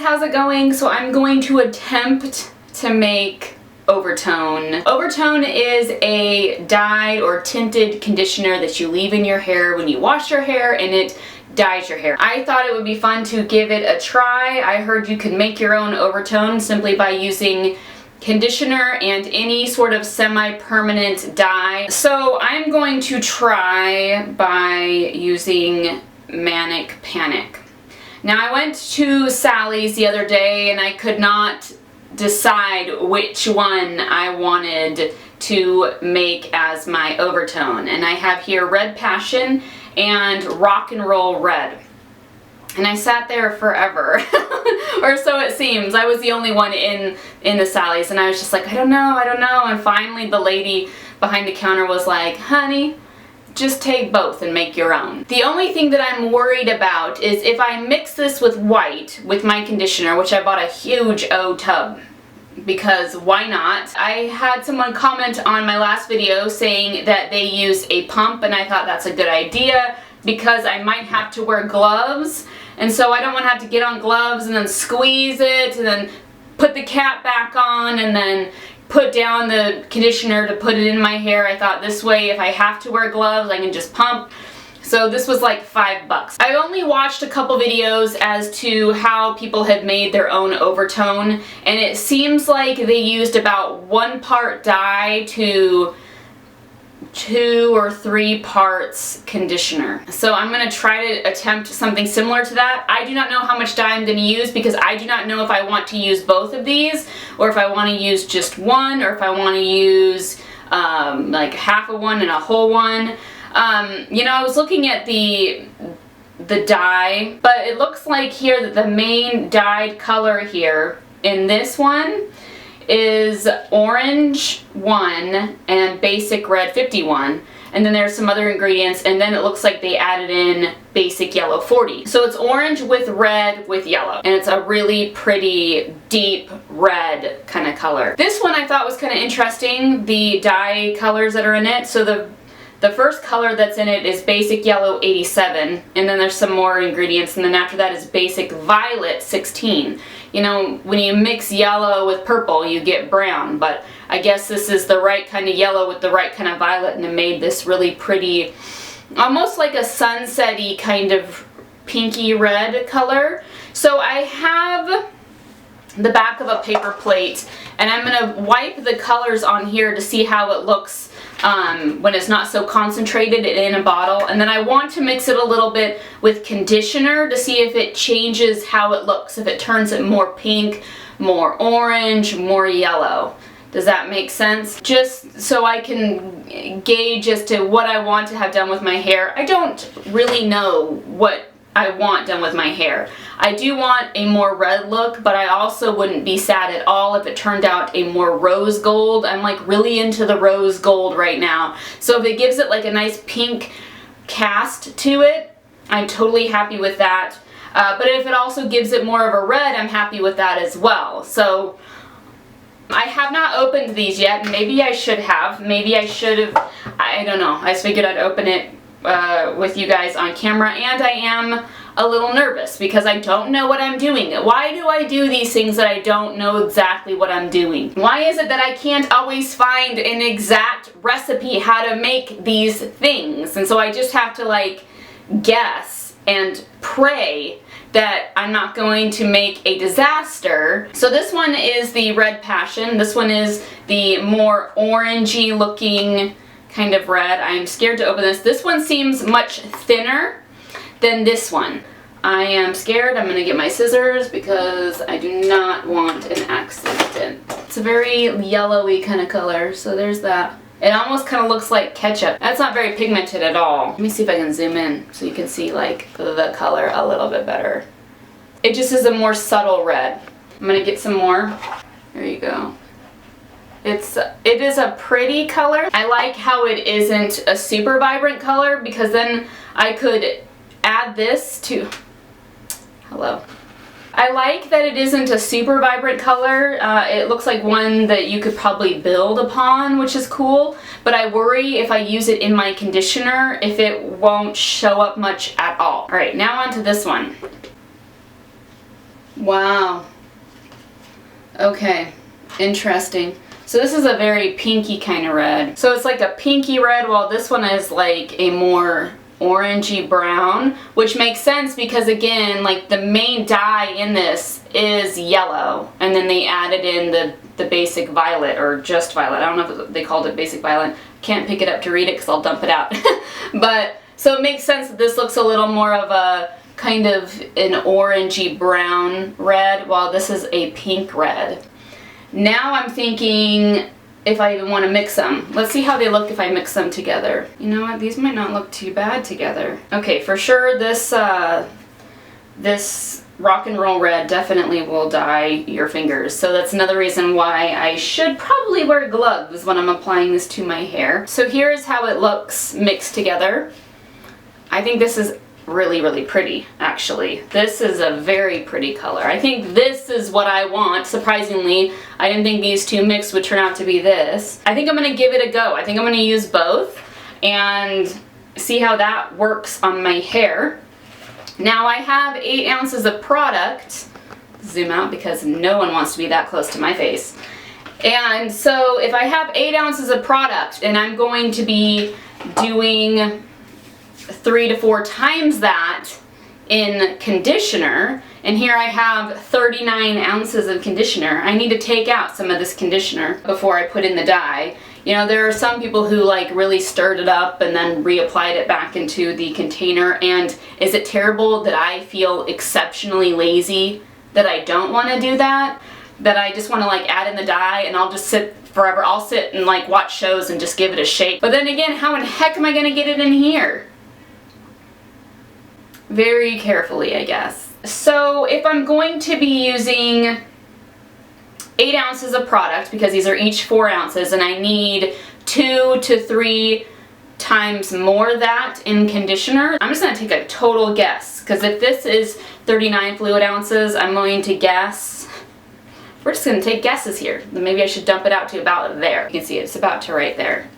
how's it going? So I'm going to attempt to make oVertone. oVertone is a dyed or tinted conditioner that you leave in your hair when you wash your hair, and it dyes your hair. I thought it would be fun to give it a try. I heard you can make your own oVertone simply by using conditioner and any sort of semi-permanent dye. So I'm going to try by using Manic Panic. Now I went to Sally's the other day and I could not decide which one I wanted to make as my oVertone. And I have here Red Passion and Rock and Roll Red. And I sat there forever, or so it seems. I was the only one in the Sally's, and I was just like, I don't know. And finally the lady behind the counter was like, honey, just take both and make your own. The only thing that I'm worried about is if I mix this with white, with my conditioner, which I bought a huge tub, because why not? I had someone comment on my last video saying that they use a pump, and I thought that's a good idea because I might have to wear gloves, and so I don't want to have to get on gloves and then squeeze it and then put the cap back on and then put down the conditioner to put it in my hair. I thought this way, if I have to wear gloves, I can just pump. So this was like $5. I only watched a couple videos as to how people had made their own oVertone, and it seems like they used about 1 part dye to 2 or 3 parts conditioner. So I'm going to try to attempt something similar to that. I do not know how much dye I'm going to use because I do not know if I want to use both of these or if I want to use just one or if I want to use like half of one and a whole one. You know, I was looking at the dye, but it looks like here that the main dyed color here in this one is orange 1 and basic red 51, and then there's some other ingredients, and then it looks like they added in basic yellow 40. So it's orange with red with yellow, and it's a really pretty deep red kind of color. This one I thought was kind of interesting, the dye colors that are in it. So the first color that's in it is basic yellow 87, and then there's some more ingredients, and then after that is basic violet 16. You know, when you mix yellow with purple, you get brown, but I guess this is the right kind of yellow with the right kind of violet, and it made this really pretty, almost like a sunset-y kind of pinky red color. So I have the back of a paper plate, and I'm going to wipe the colors on here to see how it looks when it's not so concentrated in a bottle, and then I want to mix it a little bit with conditioner to see if it changes how it looks, if it turns it more pink, more orange, more yellow. Does that make sense? Just so I can gauge as to what I want to have done with my hair. I don't really know what I want done with my hair. I do want a more red look, but I also wouldn't be sad at all if it turned out a more rose gold. I'm like really into the rose gold right now. So if it gives it like a nice pink cast to it, I'm totally happy with that. But if it also gives it more of a red, I'm happy with that as well. So I have not opened these yet, and maybe I should have. Maybe I should have. I don't know. I just figured I'd open it with you guys on camera, and I am a little nervous because I don't know what I'm doing. Why do I do these things that I don't know exactly what I'm doing? Why is it that I can't always find an exact recipe how to make these things? And so I just have to like guess and pray that I'm not going to make a disaster. So this one is the Red Passion. This one is the more orangey looking kind of red. I'm scared to open this. This one seems much thinner than this one. I am scared. I'm going to get my scissors because I do not want an accident. It's a very yellowy kind of color, so there's that. It almost kind of looks like ketchup. That's not very pigmented at all. Let me see if I can zoom in so you can see like the color a little bit better. It just is a more subtle red. I'm going to get some more. There you go. It is a pretty color. I like how it isn't a super vibrant color because then I could add this to, hello. I like that it isn't a super vibrant color. It looks like one that you could probably build upon, which is cool, but I worry if I use it in my conditioner if it won't show up much at all. Alright, now on to this one. Wow. Okay, interesting. So this is a very pinky kind of red. So it's like a pinky red, while this one is like a more orangey brown, which makes sense because again, like the main dye in this is yellow, and then they added in the basic violet, or just violet. I don't know if they called it basic violet. Can't pick it up to read it because I'll dump it out. But so it makes sense that this looks a little more of a kind of an orangey brown red, while this is a pink red. Now I'm thinking if I even want to mix them. Let's see how they look if I mix them together. You know what? These might not look too bad together. Okay, for sure this this rock and roll red definitely will dye your fingers. So that's another reason why I should probably wear gloves when I'm applying this to my hair. So here's how it looks mixed together. I think this is really, really pretty, actually. This is a very pretty color. I think this is what I want. Surprisingly, I didn't think these two mixed would turn out to be this. I think I'm gonna give it a go. I think I'm gonna use both and see how that works on my hair. Now I have 8 ounces of product. Zoom out because no one wants to be that close to my face. And so if I have 8 ounces of product and I'm going to be doing 3 to 4 times that in conditioner, and here I have 39 ounces of conditioner, I need to take out some of this conditioner before I put in the dye. You know, there are some people who like really stirred it up and then reapplied it back into the container, and is it terrible that I feel exceptionally lazy that I don't want to do that? That I just want to like add in the dye and I'll just sit forever. I'll sit and like watch shows and just give it a shake. But then again, how in the heck am I going to get it in here? Very carefully, I guess. So if I'm going to be using 8 ounces of product, because these are each 4 ounces, and I need 2 to 3 times more of that in conditioner, I'm just going to take a total guess, because if this is 39 fluid ounces, I'm going to guess, we're just going to take guesses here. Maybe I should dump it out to about there. You can see it's about to right there.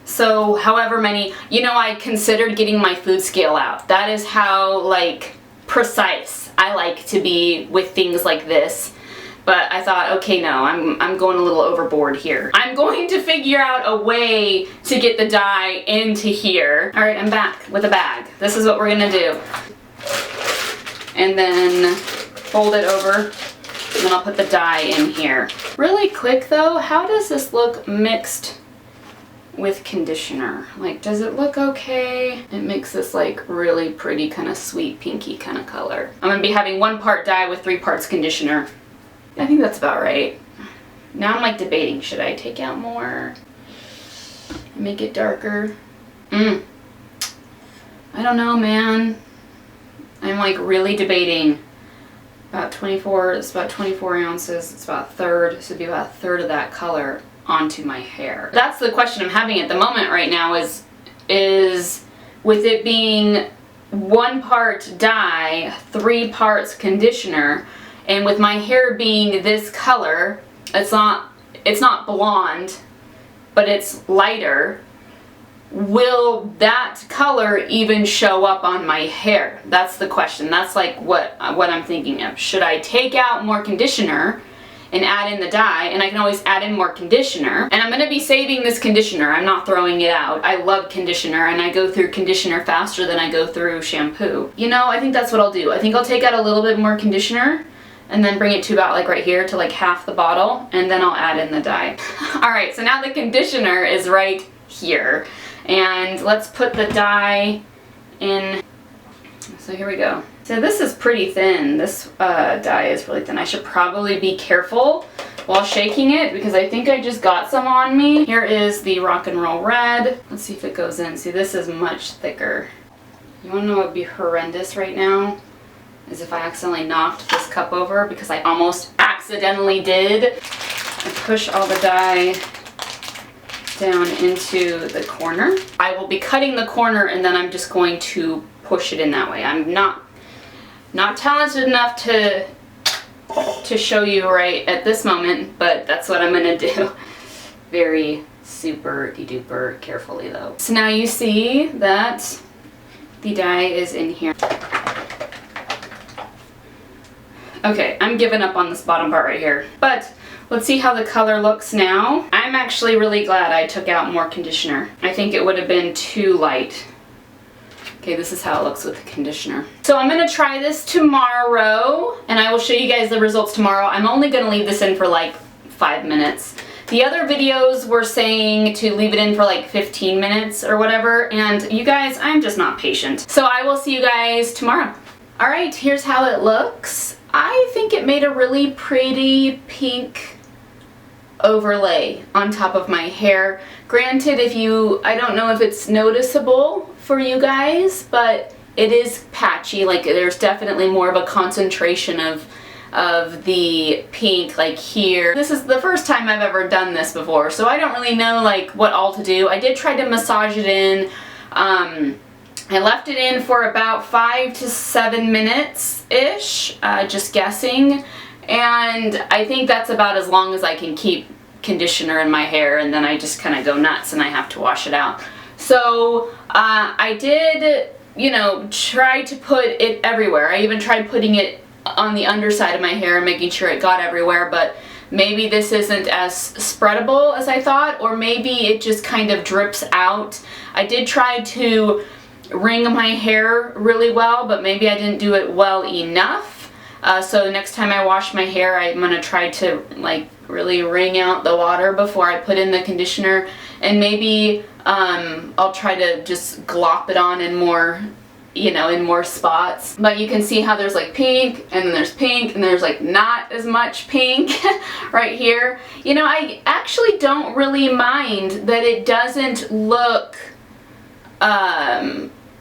So however many, you know, I considered getting my food scale out. That is how like precise I like to be with things like this. But I thought, okay, no, I'm going a little overboard here. I'm going to figure out a way to get the dye into here. All right, I'm back with a bag. This is what we're gonna do. And then fold it over, and then I'll put the dye in here. Really quick though, how does this look mixed with conditioner? Like, does it look okay? It makes this like really pretty kind of sweet pinky kind of color. I'm gonna be having 1 part dye with 3 parts conditioner. I think that's about right. Now I'm like debating, should I take out more? Make it darker? I don't know, man. I'm like really debating. About 24, it's about 24 ounces. It's about a third, so it'd be about a third of that color onto my hair. That's the question I'm having at the moment right now is with it being 1 part dye, 3 parts conditioner, and with my hair being this color, it's not blonde, but it's lighter, will that color even show up on my hair? That's the question. That's like what I'm thinking of. Should I take out more conditioner and add in the dye, and I can always add in more conditioner. And I'm gonna be saving this conditioner. I'm not throwing it out. I love conditioner, and I go through conditioner faster than I go through shampoo. You know, I think that's what I'll do. I think I'll take out a little bit more conditioner and then bring it to about like right here to like half the bottle, and then I'll add in the dye. All right, so now the conditioner is right here. And let's put the dye in. So here we go. So this is pretty thin. This dye is really thin. I should probably be careful while shaking it because I think I just got some on me. Here is the rock and roll red. Let's see if it goes in. See, this is much thicker. You wanna know what would be horrendous right now? Is if I accidentally knocked this cup over, because I almost accidentally did. And push all the dye down into the corner. I will be cutting the corner and then I'm just going to push it in that way. I'm not talented enough to show you right at this moment, but that's what I'm gonna do. Very super duper carefully though. So now you see that the dye is in here. Okay, I'm giving up on this bottom part right here. But let's see how the color looks now. I'm actually really glad I took out more conditioner. I think it would have been too light. Okay, this is how it looks with the conditioner. So I'm gonna try this tomorrow, and I will show you guys the results tomorrow. I'm only gonna leave this in for like 5 minutes. The other videos were saying to leave it in for like 15 minutes or whatever, and you guys, I'm just not patient. So I will see you guys tomorrow. All right, here's how it looks. I think it made a really pretty pink overlay on top of my hair. Granted, I don't know if it's noticeable for you guys, but it is patchy. Like there's definitely more of a concentration of the pink like here. This is the first time I've ever done this before, so I don't really know like what all to do. I did try to massage it in. I left it in for about 5 to 7 minutes-ish, just guessing, and I think that's about as long as I can keep conditioner in my hair, and then I just kind of go nuts and I have to wash it out. So I did, you know, try to put it everywhere. I even tried putting it on the underside of my hair and making sure it got everywhere, but maybe this isn't as spreadable as I thought, or maybe it just kind of drips out. I did try to wring my hair really well, but maybe I didn't do it well enough. So next time I wash my hair, I'm gonna try to like really wring out the water before I put in the conditioner, and maybe I'll try to just glop it on in more, you know, in more spots. But you can see how there's like pink, and then there's pink, and there's like not as much pink right here. You know, I actually don't really mind that it doesn't look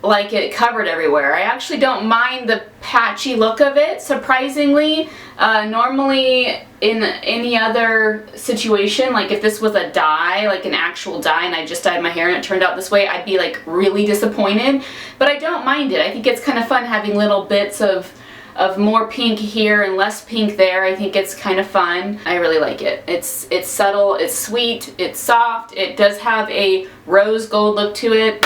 like it covered everywhere. I actually don't mind the patchy look of it, surprisingly. Normally in any other situation, like if this was a dye, like an actual dye, and I just dyed my hair and it turned out this way, I'd be like really disappointed. But I don't mind it. I think it's kind of fun having little bits of more pink here and less pink there. I think it's kind of fun. I really like it. It's subtle, it's sweet, it's soft, it does have a rose gold look to it,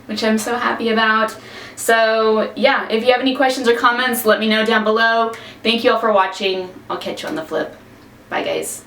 which I'm so happy about. So yeah, if you have any questions or comments, let me know down below. Thank you all for watching. I'll catch you on the flip. Bye guys.